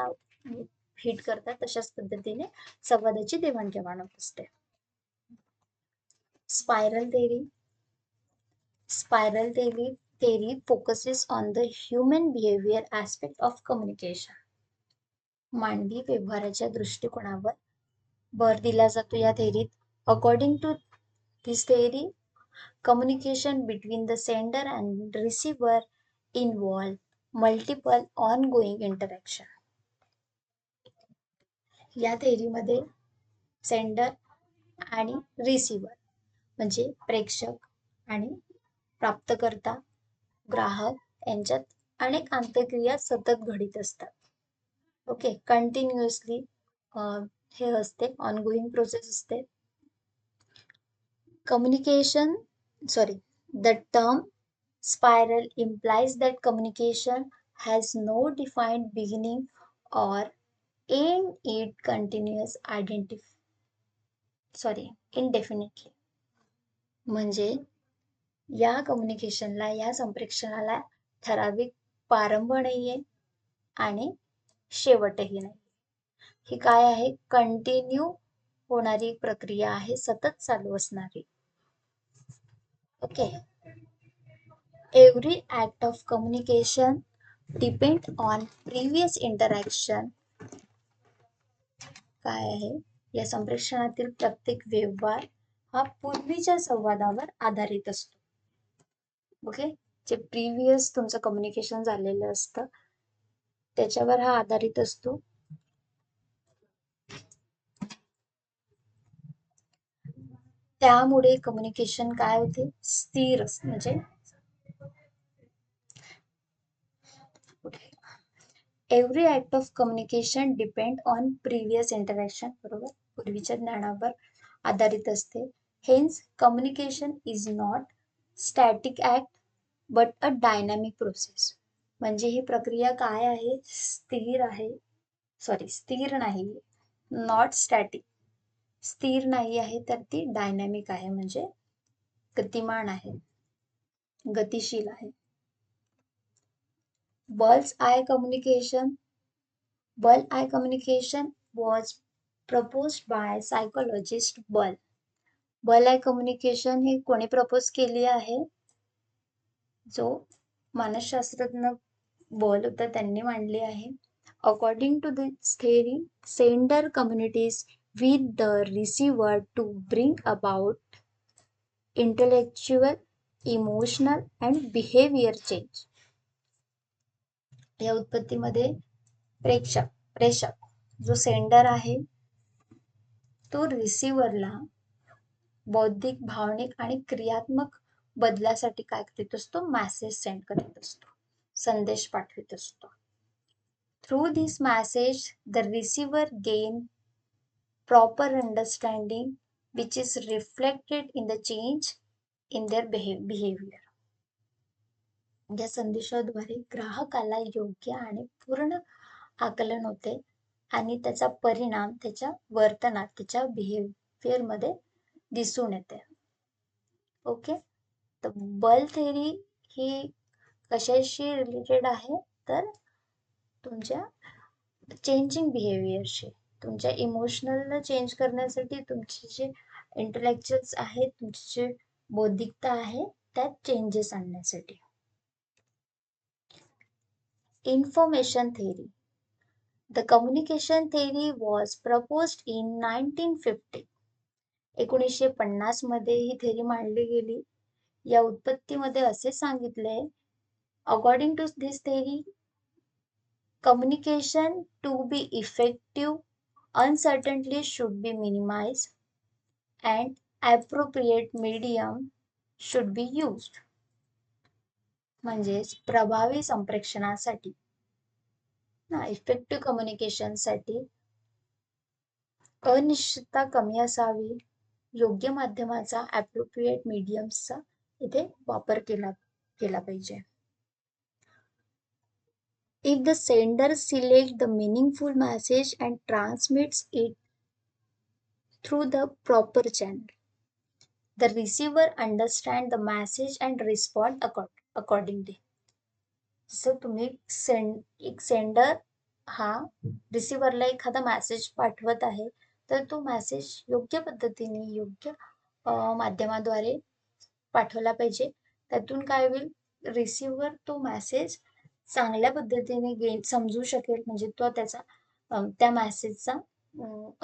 हिट करतात तशाच पद्धतीने संवादाची देवाणघेवाण होत असते. Spiral theory. Spiral theory focuses on the human behavior aspect of communication. मानवी व्यवहाराच्या दृष्टिकोनावर भर दिला जातो या थेअरीत. According to this theory, Communication between the sender and receiver involve multiple ongoing interaction. या थेअरीमध्ये सेंडर आणि रिसीवर म्हणजे प्रेक्षक आणि प्राप्तकर्ता ग्राहक यांच्यात अनेक आंतरक्रिया सतत घडित असतात. ओके, कंटिन्युअसली हे असते, ऑनगोईंग प्रोसेस असते. Communication, sorry, the term spiral implies that communication has no defined beginning or end, it continues indefinitely. म्हणजे या कम्युनिकेशनला, या संप्रेषणाला ठराविक प्रारंभ नाहीये आणि शेवटही नाही. ही काय आहे? कंटिन्यू होणारी प्रक्रिया आहे, सतत चालू असणारी. Okay. Every act of communication depend on previous interaction. काय आहे? या संप्रेषणातील प्रत्येक व्यवहार हा पूर्वीच्या संवादावर आधारित असतो. ओके, जे प्रिव्हियस तुमचं कम्युनिकेशन झालेलं असतं त्याच्यावर हा आधारित असतो. त्यामुळे कम्युनिकेशन काय होते? स्थिर असते. म्हणजे every act of communication depend on previous interaction. बरोबर, पूर्वीच्या ज्ञानावर आधारित असते. Hence communication is not static act but a dynamic process. म्हणजे ही प्रक्रिया काय आहे? स्थिर आहे, स्थिर नाही, नॉट स्टॅटिक, स्थिर नाही आहे, तर ती डायनॅमिक आहे, म्हणजे गतिमान आहे, गतिशील आहे. Bull's eye communication was proposed by psychologist Bull. Bull eye communication ही कोणी प्रपोज केली आहे? जो मानसशास्त्रज्ञ बॉल होता त्यांनी मांडली आहे. According to this theory, sender communicates with the receiver to bring about intellectual, emotional and behavior change. या उत्पत्तीमध्ये प्रेषक जो सेंडर आहे तो रिसीव्हरला बौद्धिक, भावनिक आणि क्रियात्मक बदलासाठी काय करीत असतो? मेसेज सेंड करीत असतो, संदेश पाठवित असतो. Through this message the receiver gain proper understanding which is reflected in the change in their behaviour. या संदेशाद्वारे ग्राहकाला योग्य आणि पूर्ण आकलन होते आणि त्याचा परिणाम त्याच्या वर्तनात, त्याच्या बिहेवियर मध्ये दिसून येते. ओके, तर बल थेरी ही कशाशी रिलेटेड आहे? तर तुमच्या चेंजिंग बिहेवियरशी, तुमच्या इमोशनलला चेंज करण्यासाठी तुमचे जे इंटेलेक्च्युअल्स आहेत, तुमची जे बौद्धिकता आहे त्यात चेंजेस आणण्यासाठी. Information theory. The communication theory was proposed in 1950. 1950 मध्ये ही थेरी मांडली गेली. या उत्पत्तीमध्ये असे सांगितले, according to this theory, communication to be effective, uncertainty should be minimized and appropriate medium should be used. म्हणजेच प्रभावी संप्रेषणासाठी, इफेक्टिव्ह कम्युनिकेशनसाठी अनिश्चितता कमी असावी, योग्य माध्यमाचा, ॲप्रोप्रिएट मीडियम्सचा इथे वापर केला पाहिजे. If the sender selects the meaningful message and transmits it through the proper channel, the receiver understands the message and respond accordingly. जसं तुम्ही एक सेंडर हा रिसीव्हरला एखादा मेसेज पाठवत आहे, तर तो मेसेज योग्य पद्धतीने, योग्य माध्यमाद्वारे पाठवला पाहिजे. त्यातून काय होईल? रिसीव्हर तो मेसेज चांगल्या पद्धतीने समजू शकेल, म्हणजे तो त्या मेसेजचा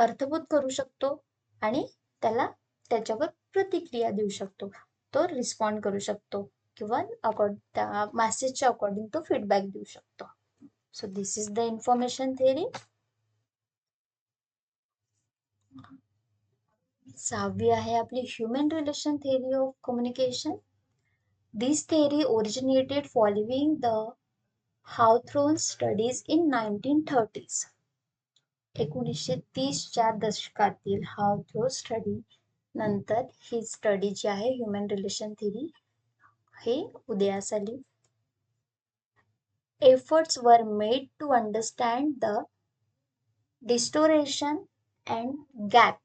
अर्थबोध करू शकतो आणि त्याच्यावर प्रतिक्रिया देऊ शकतो. तो रिस्पॉन्ड करू शकतो किंवा त्या मॅसेजच्या अकॉर्डिंग तो फीडबॅक देऊ शकतो. So this is the information theory. 6वी आहे आपली human relation theory of communication. This theory originated following the Hawthorne studies in 1930s. 1930च्या दशकातील हावथॉर्न स्टडी नंतर ही स्टडी जी आहे ह्युमन रिलेशन थेअरी हे उदयास आली. Efforts were made to understand the distortion and gap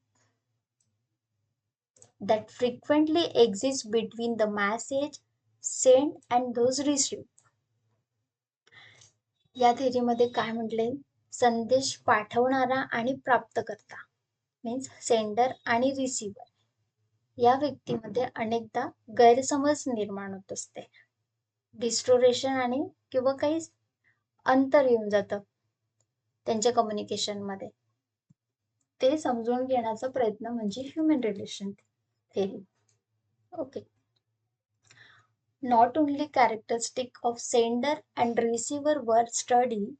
that frequently exists between the message sent and those received. या थेरीमध्ये काय म्हटले, संदेश पाठवणारा आणि प्राप्तकर्ता मीन्स सेंडर आणि रिसिव्हर या व्यक्तीमध्ये अनेकदा गैरसमज निर्माण होत असते. डिस्टोरेशन आणि किंवा काही अंतर येऊन जातं त्यांच्या कम्युनिकेशनमध्ये. ते समजून घेण्याचा प्रयत्न म्हणजे human relation theory. Okay. Not only characteristic of sender and receiver were studied,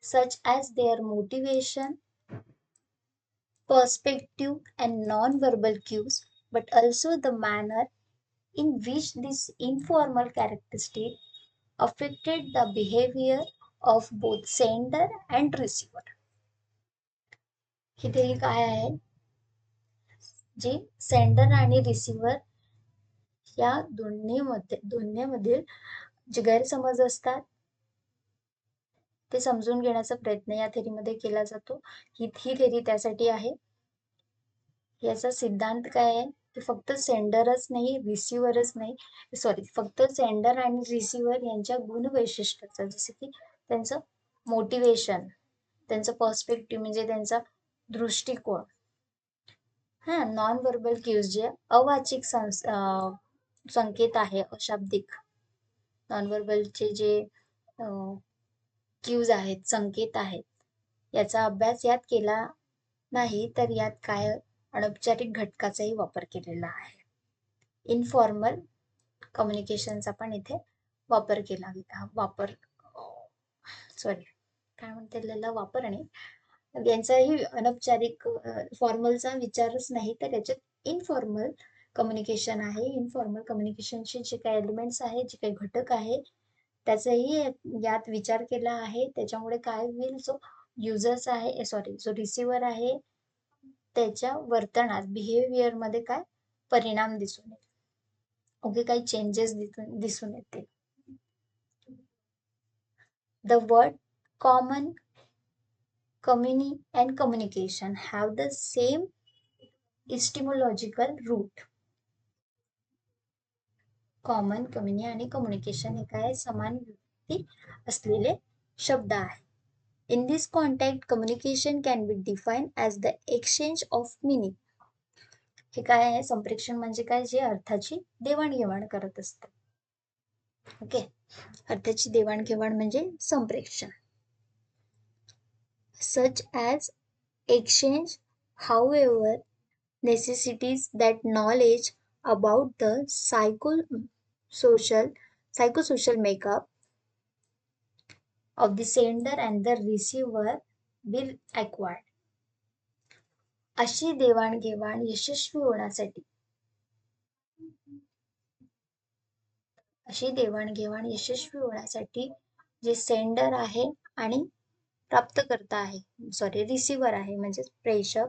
such as their motivation, perspective, and non-verbal cues, but also the manner in which this informal characteristic affected the behavior of both sender and receiver. He theory काय आहे, जी sender आणि receiver या दोन्हीमधील जे गैरसमज असतात ते समजून घेण्याचा प्रयत्न या थेरीमध्ये केला जातो. ही थेरी त्यासाठी आहे. याचा सिद्धांत काय आहे की फक्त सेंडरच नाही, रिसिव्हरच नाही, फक्त सेंडर आणि रिसिव्हर यांच्या गुणवैशिष्ट्याचा, जसे की त्यांचं मोटिवेशन, त्यांचं पर्स्पेक्टिव्ह म्हणजे त्यांचा दृष्टिकोन, नॉन व्हर्बल क्यूज जे अवाचिक संकेत आहे, अशाब्दिक नॉन व्हर्बलचे जे क्यूज आहेत, संकेत आहेत, याचा अभ्यास यात केला नाही, तर यात काय अनौपचारिक घटकाचाही वापर केलेला आहे. इनफॉर्मल कम्युनिकेशनचा पण इथे वापर केला वापर आणि यांचाही अनौपचारिक फॉर्मलचा विचारच नाही, तर याच्यात इनफॉर्मल कम्युनिकेशन आहे. इनफॉर्मल कम्युनिकेशनचे जे काही एलिमेंट्स आहेत, जे काही घटक आहे, त्याचाही यात विचार केला आहे. त्याच्यामुळे काय होईल, जो युजर्स आहे जो रिसिव्हर आहे त्याच्या वर्तनात, बिहेवियर मध्ये काय परिणाम दिसून येईल, ओके, काही चेंजेस दिसून येतील. The word common, communi and communication have the same etymological root. Common, communis आणि कम्युनिकेशन हे काय समान वृत्ती असलेले शब्द आहे. In this context, communication can be defined as the exchange of meaning. हे काय आहे, संप्रेषण म्हणजे काय, जे अर्थाची देवाणघेवाण करत असते. ओके, अर्थाची देवाणघेवाण म्हणजे संप्रेषण. Such as exchange, however, necessitates that knowledge about the psychosocial makeup of the sender and the receiver be acquired. अशी देवाणघेवाण यशस्वी होण्यासाठी जे सेंडर आहे आणि प्राप्तकर्ता आहे, रिसिव्हर आहे, म्हणजे प्रेषक,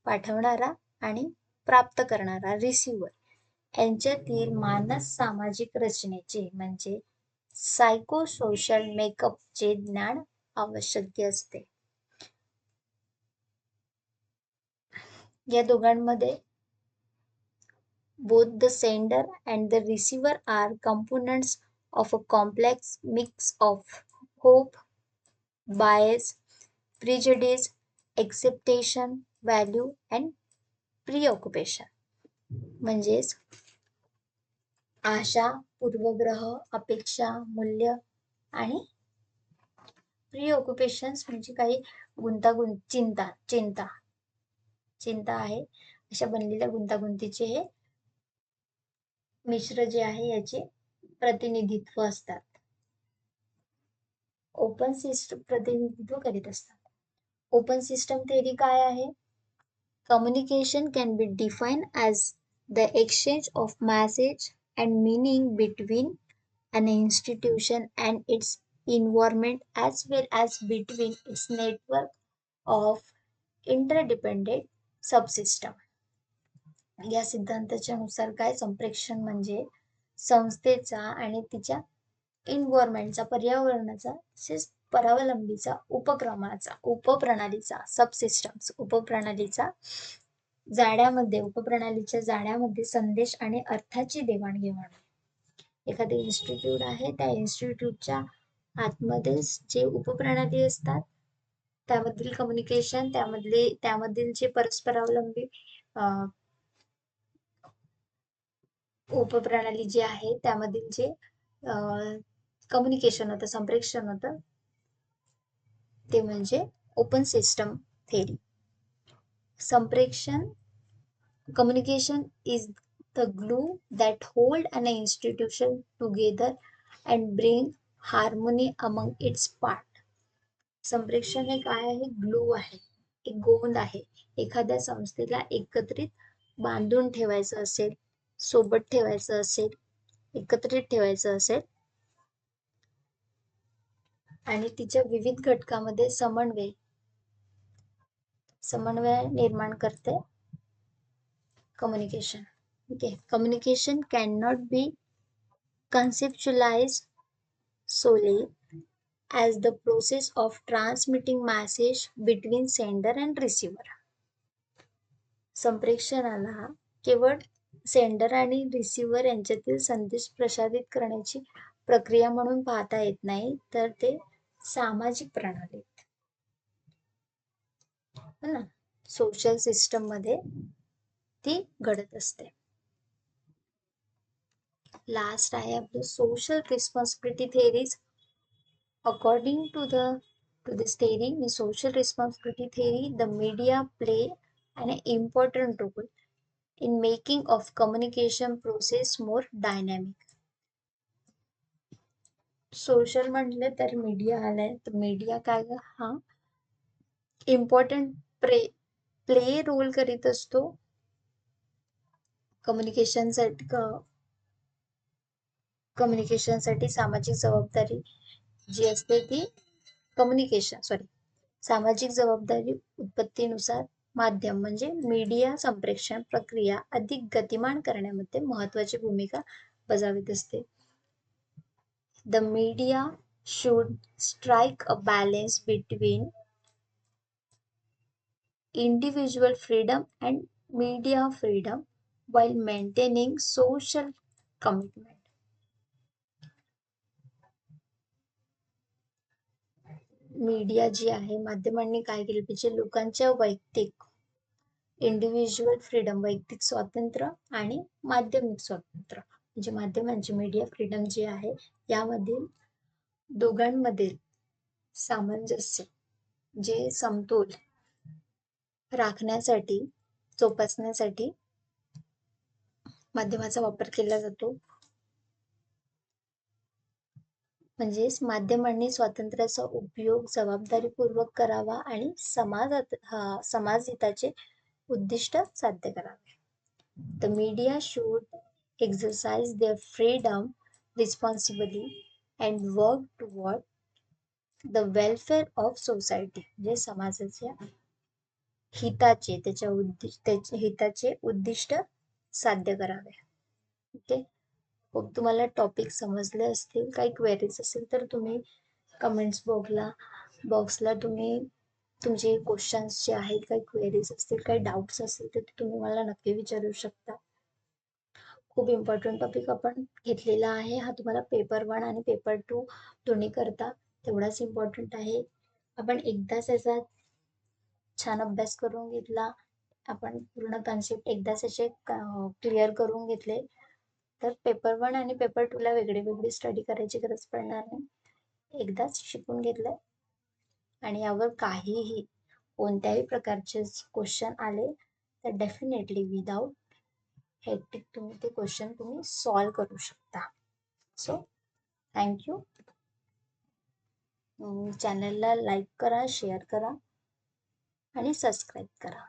पाठवणारा आणि प्राप्त करणारा रिसिव्हर यांच्यातील मानस सामाजिक रचनेचे म्हणजे सायकोसोशल मेकअपचे ज्ञान आवश्यक असते. या दोघांमध्ये both the sender and the receiver are components of a complex mix of hope, bias, prejudice, acceptation, value and preoccupation. म्हणजेच आशा, पूर्वग्रह, अपेक्षा, मूल्य आणि प्रिऑक्युपेशन्स म्हणजे काही चिंता आहे, अशा बनलेल्या गुंतागुंतीचे हे मिश्र जे आहे याचे प्रतिनिधित्व असतात. ओपन सिस्टम प्रतिनिधित्व करीत असतात. ओपन सिस्टम थेअरी काय आहे? Communication can be defined as the exchange of message and meaning between an institution and its environment, as well as between its network of interdependent subsystems. या सिद्धांताच्या नुसार काय, संप्रेषण म्हणजे संस्थेचा आणि तिच्या इन्व्हायरमेंटचा, पर्यावरणाचा, तसेच परावलंबीचा, उपप्रणालीचा, सबसिस्टम्स, उपप्रणालीच्या जाळ्यामध्ये संदेश आणि अर्थाची देवाणघेवाण. एखादे इन्स्टिट्यूट आहे, त्या इन्स्टिट्यूटच्या आतमध्ये जे उपप्रणाली असतात त्यामधील कम्युनिकेशन, त्यामधील जे परस्परावलंबी उपप्रणाली जी आहे त्यामधील जे कम्युनिकेशन होतं, संप्रेषण होतं, ते म्हणजे ओपन सिस्टम थेरी. संप्रेषण, communication is the glue that hold an institution together and bring harmony among its part. संप्रेषण हे काय आहे? ग्लू आहे, एक गोंद आहे. एखाद्या संस्थेला एकत्रित बांधून ठेवायचं असेल, सोबत ठेवायचं असेल, एकत्रित ठेवायचं असेल आणि तिच्या विविध घटकामध्ये समन्वय निर्माण करते communication. Okay, communication cannot be conceptualized solely as the process of transmitting message between sender and receiver. संप्रेषणाला केवळ सेंडर आणि रिसिव्हर यांच्यातील संदेश प्रसारित करण्याची प्रक्रिया म्हणून पाहता येत नाही, तर ते सामाजिक प्रणालीत, हो ना, सोशल सिस्टम मध्ये ती घडत असते. लास्ट आहे आपलं social responsibility theories. According to this theory, in social responsibility theory, the media play an important role in making of communication process more dynamic. Social म्हटले तर मीडिया आलाय, तर मीडिया काय हा इम्पॉर्टंट प्ले रोल करीत असतो कम्युनिकेशनसाठी. सामाजिक जबाबदारी जी असते ती सामाजिक जबाबदारी उत्पत्तीनुसार माध्यम म्हणजे मीडिया संप्रेषण प्रक्रिया अधिक गतिमान करण्यामध्ये महत्वाची भूमिका बजावत असते. The media should strike a balance between individual freedom and media freedom while maintaining social commitment. Media जी आहे, माध्यमांनी काय केले पाहिजे, लोकांच्या इंडिव्हिज्युअल फ्रीडम, वैयक्तिक स्वातंत्र्य आणि माध्यमिक स्वातंत्र्य, म्हणजे माध्यमांची मीडिया फ्रीडम जी आहे यामधील दोघांमधील सामंजस्य, जे समतोल राखण्यासाठी, जोपासण्यासाठी माध्यमाचा वापर केला जातो. म्हणजेच माध्यमांनी स्वातंत्र्याचा उपयोग जबाबदारीपूर्वक करावा आणि समाजहिताचे उद्दिष्ट साध्य करावे. The media should exercise their freedom responsibly and work toward the welfare of society. जे समाजाच्या हिताचे उद्दिष्ट साध्य करावे. ओके, तुम्हाला टॉपिक समजले असतील. काही क्वेरीज असेल तर तुम्ही कमेंट्स बॉक्सला तुम्ही तुमचे क्वेश्चन्स जे आहेत, काही क्वेरीज असतील, काही डाऊट्स असतील तर तुम्ही मला नक्की विचारू शकता. खूप इम्पॉर्टंट टॉपिक आपण घेतलेला आहे हा. तुम्हाला पेपर 1 आणि पेपर 2 दोन्ही करता तेवढाच इम्पॉर्टंट आहे. आपण एकदाच याचा छान अभ्यास करून घेतला, आपण पूर्ण कन्सेप्ट एकदाच याचे क्लिअर करून घेतले, तर पेपर 1 आणि पेपर 2 ला वेगळी स्टडी करायची गरज पडणार नाही. एकदाच शिकून घेतलंय आणि यावर काहीही कोणत्याही प्रकारचे क्वेश्चन आले तर डेफिनेटली विदाउट हेक्टिक तुम्ही ते क्वेश्चन तुम्ही सॉल्व करू शकता. So thank you. चॅनलला लाईक करा, शेअर करा आणि सबस्क्राईब करा.